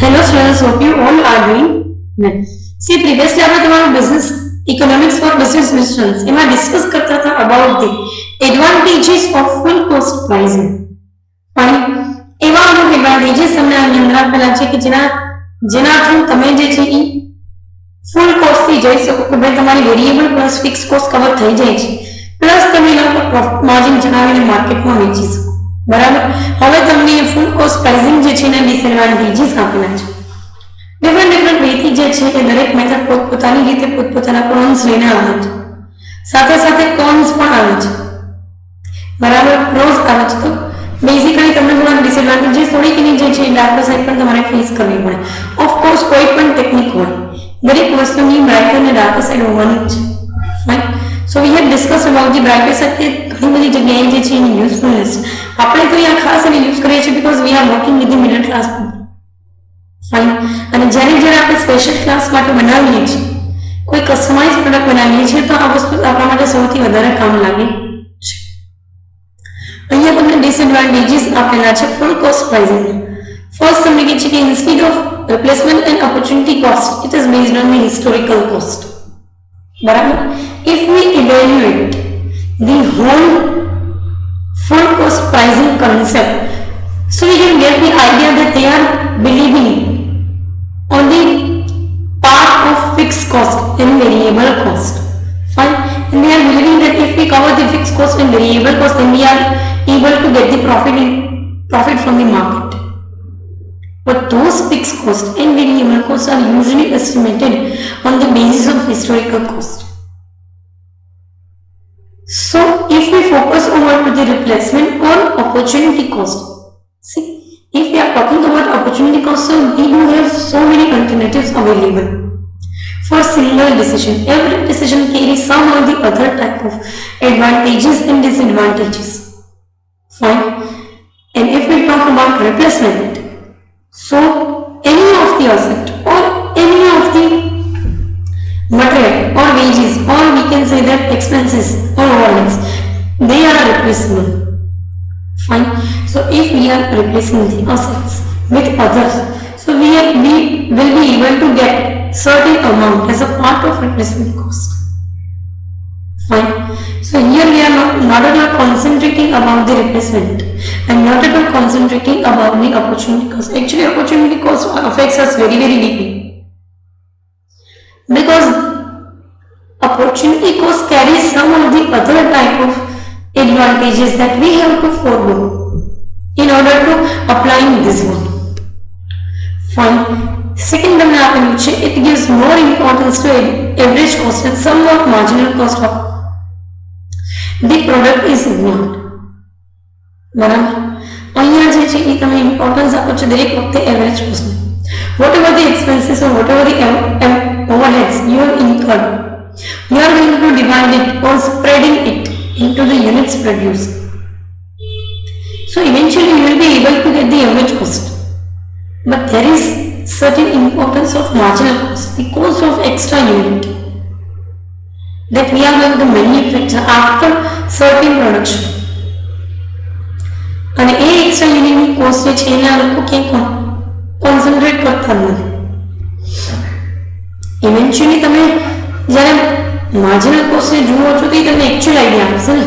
Hello students, hope you all are doing well. See, previously આપણે તમારું business economics for business missions એમાં discuss કરતા હતા about the advantages of full cost pricing. Fine, એવા અમુક advantages તમને આની અંદર આપેલા છે કે જેના થ્રુ તમે જે છે એ ફૂલ કોસ્ટ થી જઈ શકો કે ભાઈ તમારી variable plus fix cost cover થઈ જાય છે, પ્લસ તમે એના પર પ્રોફિટ માર્જિન જણાવીને માર્કેટમાં વેચી શકો. બરાબર. હવે તમને ફૂલ કોસ્ટ પ્રાઇસિંગ જે છે એના ડિસએડવાન્ટેજીસ આપેલા છે. ડિફરન્ટ વેથી જે છે એ દરેક મેથડ પોતપોતાની રીતે પોતપોતાના પ્રોન્સ લઈને આવે છે, સાથે સાથે કોન્સ પણ આવે છે. બરાબર, પ્રોસ આવે છે. તો બેઝિકલી તમને થોડા ડિસએડવાન્ટેજીસ થોડીક એની જે છે ડાર્ક સાઇડ પણ તમારે ફેસ કરવી પડે. ઓફકોર્સ કોઈ પણ ટેકનિક હોય, દરેક વસ્તુની બ્રાઇટ અને ડાર્ક સાઇડ હોવાની જ છે. Fine. So we have discussed about the brighter side કે ઘણી બધી જગ્યાએ જે છે એની યુઝફુલનેસ આપણે તો અહીંયા ખાસ એને યુઝ કરીએ છીએ because we are working with the middle class people. Fine. અને જ્યારે આપણે સ્પેશિયલ ક્લાસ માટે બનાવીએ છીએ, કોઈ કસ્ટમાઇઝ પ્રોડક્ટ બનાવીએ છીએ, તો આ વસ્તુ આપણા માટે સૌથી વધારે કામ લાગે છે. અહીંયા તમને ડિસએડવાન્ટેજીસ આપેલા છે ફૂલ કોસ્ટ પ્રાઇસિંગ. ફર્સ્ટ તમને કહે છે કે instead of replacement and opportunity cost it is based on the historical cost. બરાબર. If we evaluate the whole full cost pricing concept, so we can get the idea that they are believing on the part of fixed cost and variable cost. Fine. And they are believing that if we cover the fixed cost and variable cost, then we are able to get the profit from the market. But those fixed cost and variable costs are usually estimated on the basis of historical cost. So if we focus over to the replacement or opportunity cost, see, if we are talking about opportunity cost, so we do have so many alternatives available for single decision. Every decision carries some or the other type of advantages and disadvantages. Fine. And if we talk about replacement, so any of the asset or any of the material or wages, or we can say that expenses or overheads, they are replaceable. Fine. So if we are replacing the assets with others, so we will be able to get certain amount as a part of replacement cost. Fine. So here we are not at all concentrating about the replacement and not at all concentrating about the opportunity cost. Actually opportunity cost affects us very deeply, because opportunity cost carries some of the other type of advantages that we have to forego in order to applying this one. Fine. Second, it gives more importance to average cost and somewhat marginal cost of the product is ignored. બરાબર. અહીંયા જે છે એ તમે importance આપો છો દરેક વખતે average કોસ્ટને. whatever the expenses or whatever the overheads you have incurred, you are going to divide it or spreading it into the units produced. So eventually you will be able to get the average cost. But there is certain importance of marginal cost, the cost of extra unit that we are going to manufacture after certain production. અને એ extra યુનિટની cost જે છે એના લોકો ક્યાંય concentrate કરતા નથી. Eventually તમે જ્યારે માર્જિનલ કોસ્ટને જુઓ છો તો એ તમને એકચ્યુઅલ આઈડિયા આપશે ને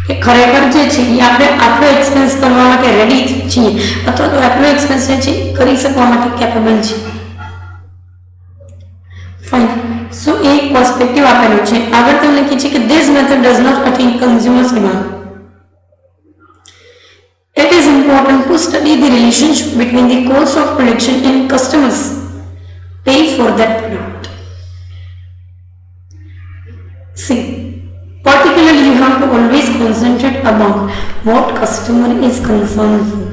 કે ખરેખર જે છે એ આપણે આટલો એક્સપેન્સ કરવા માટે રેડી છીએ અથવા તો આટલો એક્સપેન્સ જે છે કરી શકવા માટે કેપેબલ છે. ફાઇન. સો એ એક પર્સપેક્ટિવ આપેલું છે. આગળ તમને લખી છે કે this method does not attain consumers demand. It is important to study the relationship between the cost of production and customers pay for that product. See, particularly you have to always concentrate about what customer is concerned for.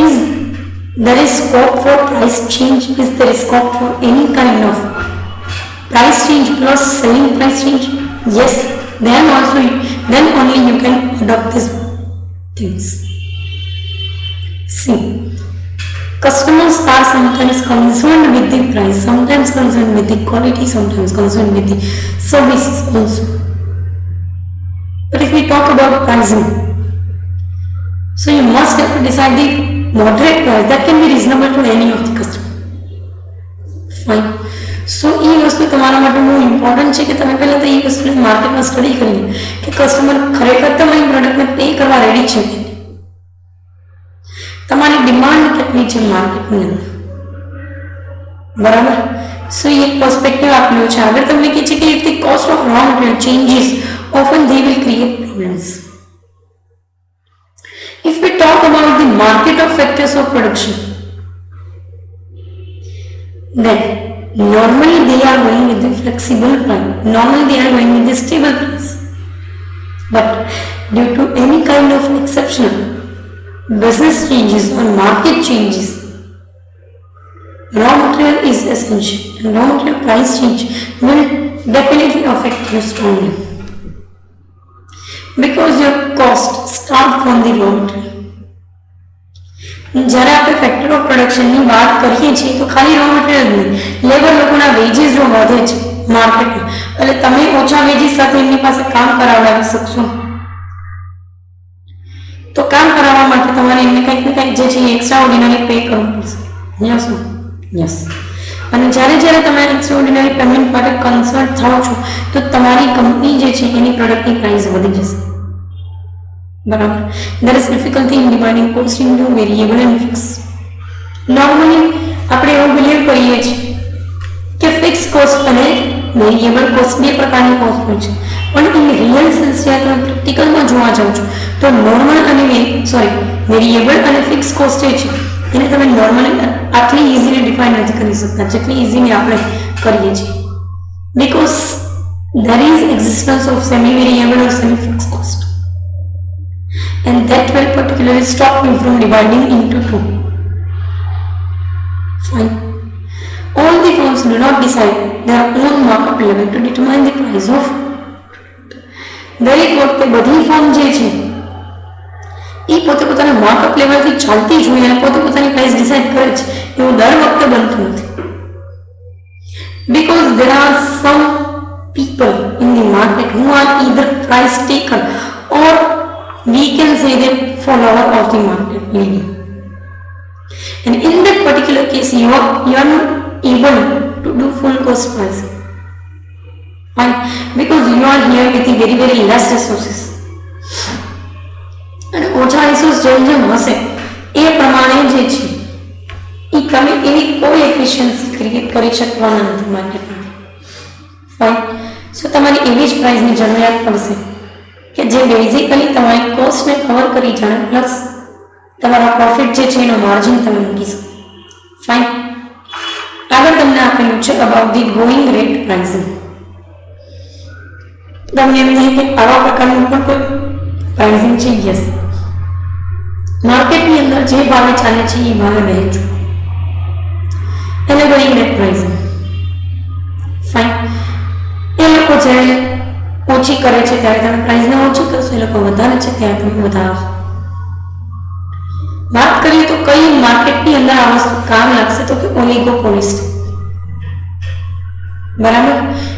Is there is scope for price change? Is there scope for any kind of price change plus selling price change? Yes, then only you can adopt this things. See, customers are sometimes concerned with the price, sometimes concerned with the quality, sometimes concerned with the services also. But if we talk about pricing, so you must have to decide the moderate price that can be reasonable to any of the customer. Fine. સો એ વસ્તુ તમારા માટે બહુ important છે કે તમે પહેલાં તો એ વસ્તુને માર્કેટમાં સ્ટડી કરી કે કસ્ટમર ખરેખર તમારી પ્રોડક્ટને પે કરવા રેડી છે કે તમારી ડિમાન્ડ કેટલી છે માર્કેટની અંદર, બરાબર. સો એ પર્સપેક્ટિવ આપેલો છે. આગળ તમને કહે છે કે if the cost of raw material changes often they will create problems. If we talk about the market of factors of production, then normally they are going with the flexible price. Normally they are going with the stable price. But due to any kind of exceptional business changes or market changes, raw material is essential and raw material price change will definitely affect you strongly. Because your cost start from the raw material. જ્યારે આપણે factor of પ્રોડક્શનની વાત કરીએ છીએ તો ખાલી raw material નહીં, labour લોકોના veggies જો વધે છે માર્કેટમાં એટલે તમે ઓછા વેજીસ સાથે એમની પાસે કામ કરાવડાવી શકશો. તો કામ કરાવવા માટે તમારે એમને કંઈક ને કંઈક જે છે એક્સ્ટ્રા ઓર્ડિનરી પે કરવું પડશે. યસ. અને જ્યારે તમે એક્સ્ટ્રા ઓર્ડિનરી પેમેન્ટ માટે કન્સલ્ટ થાઓ છો તો તમારી કંપની જે છે એની પ્રોડક્ટની પ્રાઇસ વધી જશે, બરાબર. there is difficulty in dividing cost into variable and fixed. normally આપણે એવું બિલીવ કરીએ છીએ કે ફિક્સ કોસ્ટ અને વેરિયેબલ કોસ્ટ બે પ્રકારની કોસ્ટ હોય છે, પણ ઇન રિયલ સેન્સ જ્યારે તમે પ્રેક્ટિકલમાં જોવા જાઓ છો તો નોર્મલ અને વેરિયેબલ અને ફિક્સ કોસ્ટ જે છે એને તમે નોર્મલી આટલી ઇઝીલી ડિફાઇન નથી કરી શકતા જેટલી ઇઝીલી આપણે કરીએ છીએ. Because there is existence of semi variable or semi fixed cost, and that will particularly stop me from dividing into two. Fine. All the firms do not decide their own markup level to determine the price of. દરેક વખતે બધી firm જે છે એ પોતે પોતાના markup લેવલથી ચાલતી જ હોય અને પોતે પોતાની પ્રાઇસ ડિસાઇડ કરે છે એવું દર વખતે બનતું નથી. Because there are some people in the market who are either price taker or we can say that follower of the market leader, and in that particular case you are not able to do full cost pricing. Fine. Because you are here with the very less resources, and ઓછા resource જેમ હશે એ પ્રમાણે જે છે એ તમે એવી કોઈ efficiency create કરી શકવાના નથી માર્કેટમાં. ફાઇન. સો તમારી એવી જ પ્રાઇસની જરૂરિયાત પડશે કે જે બેઝિકલી તમારી કોસ્ટને કવર કરી જાણે પ્લસ તમારા પ્રોફિટ જે છે એનો માર્જિન તમે મૂકી શકો. ફાઇન. આગળ તમને આપેલું છે about the going rate pricing. તમને એમ નહીં કે આવા પ્રકારનું પણ કોઈ પ્રાઇસિંગ છે? યસ. માર્કેટની અંદર જે ભાવે ચાલે છે એ ભાવે વહેંચો એને ગોઈંગ રેટ પ્રાઇસિંગ. ફાઇન. એ લોકો જ્યારે ઓછી કરે છે ત્યારે તમે પ્રાઇસને ઓછી કરશો, એ લોકો વધારે છે ત્યારે તમે વધારશો. વાત કરીએ તો કઈ માર્કેટની અંદર આ વસ્તુ કામ લાગશે તો કે ઓલિગોપોલિસ્ટ, બરાબર.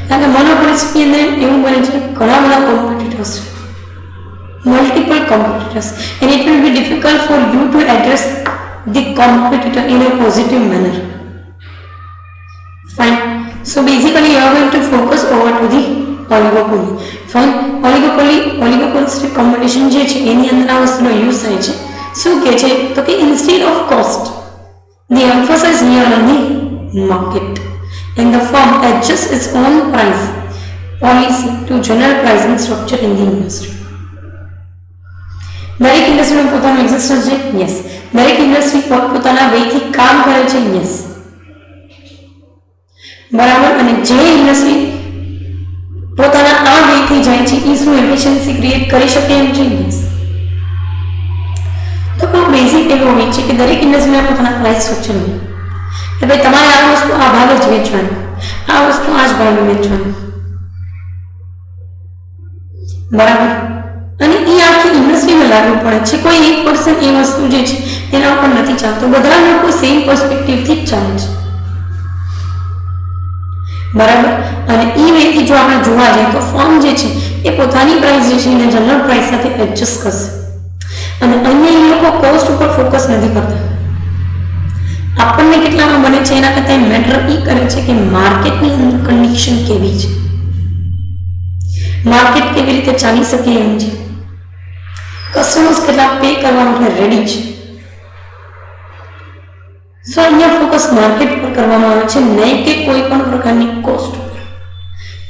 કારણ કે મોનોપોલિસ્ટની અંદર એવું બને છે ઘણા બધા કોમ્પિટિટર્સ છે, multiple competitors, and it will be difficult for you to address the competitor in a positive manner. Fine. So basically you are going to focus over to the oligopoly. Fine. Oligopolistic competition જે છે એની અંદર આ વસ્તુનો use થાય છે. શું કહે છે તો કે instead of cost the emphasis here on the market, and the firm adjusts its own price policy to general pricing structure in the industry. દરેક ઇન્ડસ્ટ્રીનું પોતાનું એક્ઝિસ્ટન્સ છે. યસ. દરેક ઇન્ડસ્ટ્રી પોતાના વેથી કામ કરે છે. યસ, બરાબર. અને જે ઇન્ડસ્ટ્રી પોતાના આ વેથી જાય છે એ શું એફિશિયન્સી ક્રિએટ કરી શકે એમ છે? યસ. તો બહુ બેઝિક એવું હોય છે કે દરેક ઇન્ડસ્ટ્રીના પોતાના પ્રાઇસ સ્ટ્રક્ચર હોય કે ભાઈ તમારે આ વસ્તુ આ ભાવે જ વેચવાની, આ વસ્તુ આ જ ભાવે વેચવાની, બરાબર. અને એ આખી ઇન્ડસ્ટ્રીમાં લાગુ પડે છે. કોઈ એક પર્સન એ વસ્તુ જે છે તેના ઉપર નથી ચાલતો, બધા લોકો સેમ પર્સપેક્ટિવથી જ ચાલે છે, બરાબર. અને એ વેથી જો આપણે જોવા જઈએ તો ફર્મ જે છે એ પોતાની પ્રાઇસ જે છે એને જનરલ પ્રાઇસ સાથે એડજસ્ટ કરશે. અને અહીંયા એ લોકો કોસ્ટ ઉપર ફોકસ નથી કરતા, તમને કેટલામાં બને છે એના કરતાં મેટર એ કરે છે કે માર્કેટની અંદર કન્ડિશન કેવી છે, માર્કેટ કેવી રીતે ચાલી શકે એમ છે, કસ્ટમર્સ કેટલા પે કરવા માટે રેડી છે. સો અહીંયા ફોકસ માર્કેટ પર કરવામાં આવે છે, નહીં કે કોઈ પણ પ્રકારની કોસ્ટ પર.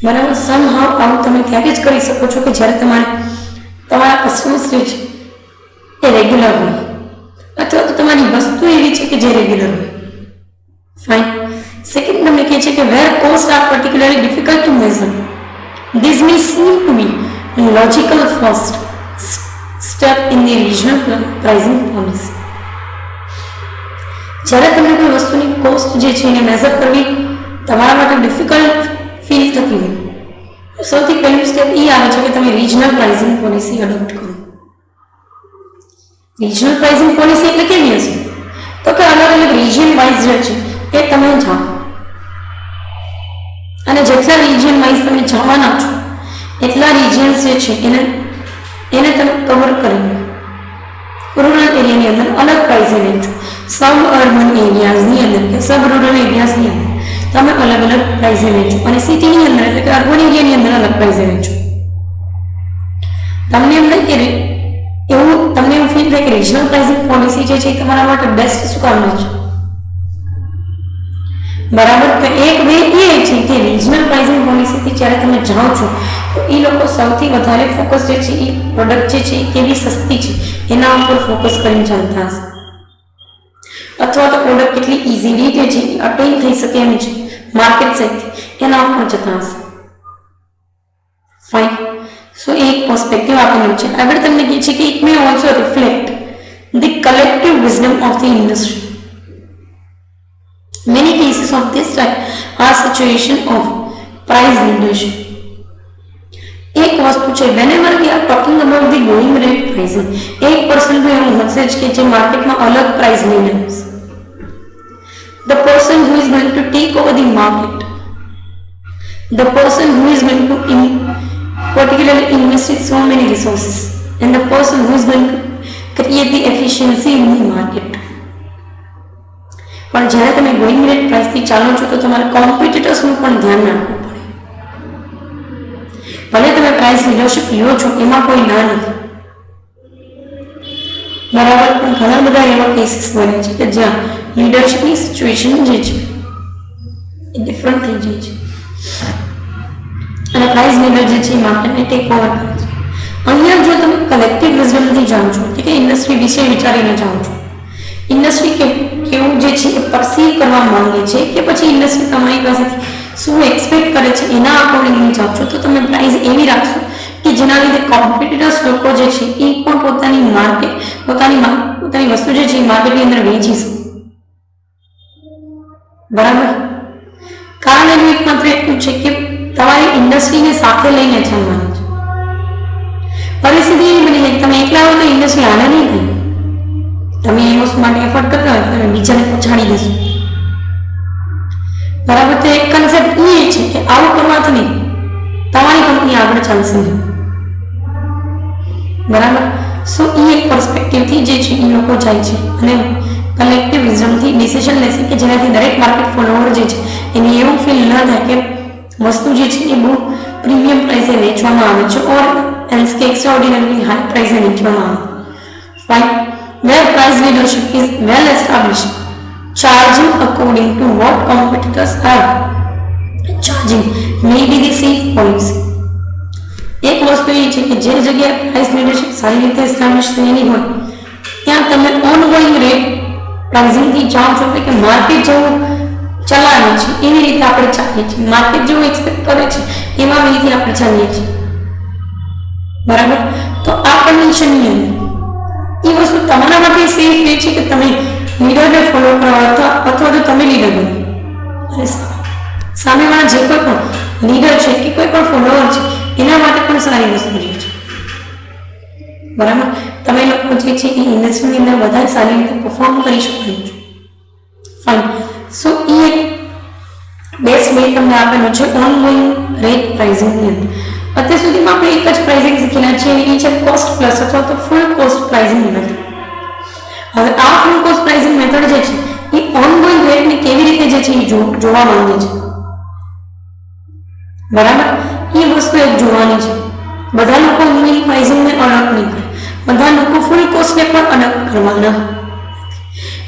બરાબર. સમ હાવ આવું તમે ત્યારે જ કરી શકો છો કે જ્યારે તમારા કસ્ટમર્સ જે છે એ રેગ્યુલર હોય અથવા તો તમારી વસ્તુ એવી છે કે જે રેગ્યુલર હોય. ફાઇન. સેકન્ડ તમને કહે છે કે where cost are particularly difficult to measure, this may seem to be logical first step in the regional pricing policy. જ્યારે તમને કોઈ વસ્તુની કોસ્ટ જે છે એને મેઝર કરવી તમારા માટે ડિફિકલ્ટ ફીલ થતી હોય, સૌથી પહેલું સ્ટેપ એ આવે છે કે તમે રિજનલ પ્રાઇસિંગ પોલિસી એડોપ્ટ કરો. રિજનલ પ્રાઇસિંગ પોલિસી એટલે કેવી હશે? તો કે અલગ અલગ રિજિયન વાઇઝ જે છે એ તમે જાઓ અને જેટલા રિજિયન વાઇઝ તમે જવાના છો એટલા રિજિયન્સ જે છે એને તમે કવર કરી રૂરલ એરિયાની અંદર અલગ પ્રાઇસે વેચો, સબ અર્બન એરિયાઝની અંદર કે સબ રૂરલ એરિયાઝની અંદર તમે અલગ અલગ પ્રાઇસે વેચો અને સિટીની અંદર એટલે કે અર્બન એરિયાની અંદર અલગ પ્રાઇસે વેચો. તમને એમ થાય કે તમને એવું ફીલ થાય કે રિજનલ પ્રાઇસિંગ પોલિસી જે છે એ તમારા માટે બેસ્ટ શું કામનું છે? બરાબર. તો એક વે એ છે કે રિજનલ પ્રાઇસિંગ પોલિસીથી જ્યારે તમે જાઓ છો તો એ લોકો સૌથી વધારે ફોકસ જે છે એ પ્રોડક્ટ જે છે એ કેવી સસ્તી છે એના ઉપર ફોકસ કરીને ચાલતા હશે, અથવા તો પ્રોડક્ટ કેટલી ઇઝીલી જે છે અટેન થઈ શકે એમ છે માર્કેટ સાઇડથી એના ઉપર જતા હશે. ફાઇન. સો એક પર્સપેક્ટિવ આપેલું છે. આગળ તમને કહે છે કે it may also reflect the collective wisdom of the industry. Many cases of this type are situation of price leadership. એક વસ્તુ છે, whenever we are talking about the going rate pricing, એક પર્સન તો એવું હશે જ કે જે માર્કેટમાં અલગ પ્રાઇસ લઈને હશે. The person who is going to take over the market, the person who is going to particularly invest in so many resources, and the person who is going to create the efficiency in the market. પણ જ્યારે તમે going rate પ્રાઇસથી ચાલો છો તો તમારે કોમ્પિટિટર્સનું પણ ધ્યાન રાખવું પડે. ભલે તમે પ્રાઇસ લીડરશિપ લ્યો છો એમાં કોઈ ના નથી, બરાબર, પણ ઘણા બધા એવા કેસીસ બને છે કે જ્યાં લીડરશિપની સિચ્યુએશન જે છે એ ડિફરન્ટ થઈ જાય છે અને પ્રાઇસ લીડર જે છે એ માર્કેટને ટેક ઓવર કરે છે. અહીંયા જો તમે કલેક્ટિવ વિઝડમથી જાઓ છો કે ઇન્ડસ્ટ્રી વિશે વિચારીને જાઓ છો, ઇન્ડસ્ટ્રી કેવું જે છે એ પરસીવ કરવા માંગે છે કે પછી ઇન્ડસ્ટ્રી તમારી પાસેથી શું એક્સપેક્ટ કરે છે એના અકોર્ડિંગલી જાઓ છો તો તમે પ્રાઇસ એવી રાખશો કે જેના લીધે કોમ્પિટિટર્સ લોકો જે છે એ પણ પોતાની વસ્તુ જે છે એ માર્કેટની અંદર વેચી શકે. બરાબર. કારણ એનું એકમાત્ર એટલું છે કે તમારી ઇન્ડસ્ટ્રીને સાથે લઈને ચાલવાની છે. પરિસ્થિતિ એવી બની જાય કે તમે એકલા હોય તો ઇન્ડસ્ટ્રી હાલે નહીં થાય. તમે એ વસ્તુ માટે એફર્ટ કરતા હોય તમે બીજાને પછાડી દેશો. બરાબર. તો એક કન્સેપ્ટ એ છે કે આવું કરવાથી નહીં તમારી કંપની આગળ ચાલશે નહીં. બરાબર. સો એ એક પર્સપેક્ટિવથી જે છે એ લોકો જાય છે અને કલેક્ટિવ વિઝડમથી ડિસિઝન લેશે કે જેનાથી દરેક માર્કેટ ફોલોવર જે છે એને એવું ફીલ ન થાય કે વસ્તુ જે છે એ બહુ પ્રીમિયમ પ્રાઇસે વેચવામાં આવે છે ઓર એલ્સ કે એક્સ્ટ્રાઓર્ડિનરી હાઈ પ્રાઇસે વેચવામાં આવે. Fine. Where price leadership is well established, charging according to what competitors are charging may be the safe policy. એક વસ્તુ એ છે કે જે જગ્યાએ પ્રાઇસ લીડરશિપ સારી રીતે એસ્ટાબ્લિશ થયેલી હોય ત્યાં તમે ઓનગોઈંગ રેટ પ્રાઇસિંગથી જાઓ છો એટલે કે માર્કેટ જેવું ચલાવે છે એવી રીતે આપણે ચાલીએ છીએ, માર્કેટ જેવું એક્સપેક્ટ કરે છે એવા રીતે આપણે ચાલીએ છીએ. બરાબર. તો આ કન્ડિશનની અંદર એ વસ્તુ તમારા માટે સેફ રહે છે કે તમે લીડરને ફોલો કરો અથવા તો તમે લીડર બનો અને સામેવાળા જે કોઈ પણ લીડર છે કે કોઈ પણ ફોલોવર છે એના માટે પણ સારી વસ્તુ રહે છે. બરાબર. તમે લોકો જે છે એ ઇન્ડસ્ટ્રીની અંદર વધારે સારી રીતે પરફોર્મ કરી શકો છો. ફાઇન. સો એ એક બેસ્ટ વે તમને આપેલો છે ઓનગોઈંગ રેટ પ્રાઇસિંગની અંદર. અત્યાર સુધીમાં આપણે એક જ પ્રાઇસિંગ શીખેલા છે એ છે કોસ્ટ પ્લસ અથવા તો ફૂલ કોસ્ટ પ્રાઇસિંગ મેથડ. હવે આ ફૂલ કોસ્ટ પ્રાઇસિંગ મેથડ જે છે એ ઓનગોઈંગ રેટ જે છે એ જોવા માંગે છે, બરાબર. એ વસ્તુ એક જોવાની છે. બધા લોકો નોમિનલ પ્રાઇસિંગને અલગ નહીં કરે, બધા લોકો ફૂલ કોસ્ટને પણ અલગ કરવાના.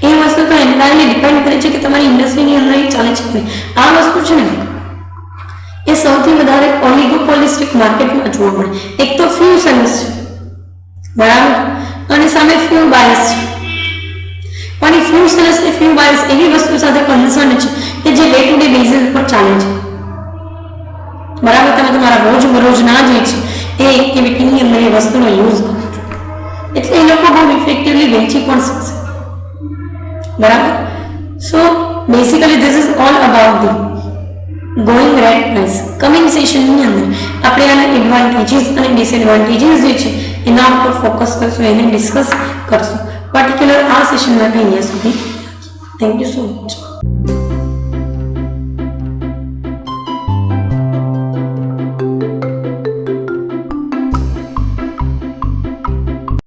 એ વસ્તુ તો એન્ટાયરલી ડિપેન્ડ કરે છે કે તમારી ઇન્ડસ્ટ્રીની અંદર એ ચાલે છે. આ વસ્તુ છે ને એ સૌથી વધારે ઓલિગોપોલિસ્ટિક માર્કેટમાં જોવા મળે. એક તો ફ્યુ સેલર્સ છે, બરાબર, અને સામે ફ્યુ બાયર્સ છે. પણ એ ફ્યુ સેલર્સ અને ફ્યુ બાયર્સ એવી વસ્તુ સાથે કન્સર્ન છે કે જે ડે ટુ ડે બેઝિસ પર ચાલે છે, બરાબર. તમે તમારા રોજબરોજના જે છે એ એક્ટિવિટીની અંદર એ વસ્તુનો યુઝ કરો છો, એટલે એ લોકો બહુ ઇફેક્ટિવલી વેચી પણ શકશે, બરાબર. So basically this is all about the going rate price. Coming સેશનની અંદર આપણે આના એડવાન્ટેજીસ અને ડિસએડવાન્ટેજીસ જે છે એના ઉપર ફોકસ કરશું, એને ડિસ્કસ કરશું. પર્ટિક્યુલર આ સેશન માટે અહીંયા સુધી. Thank you so much.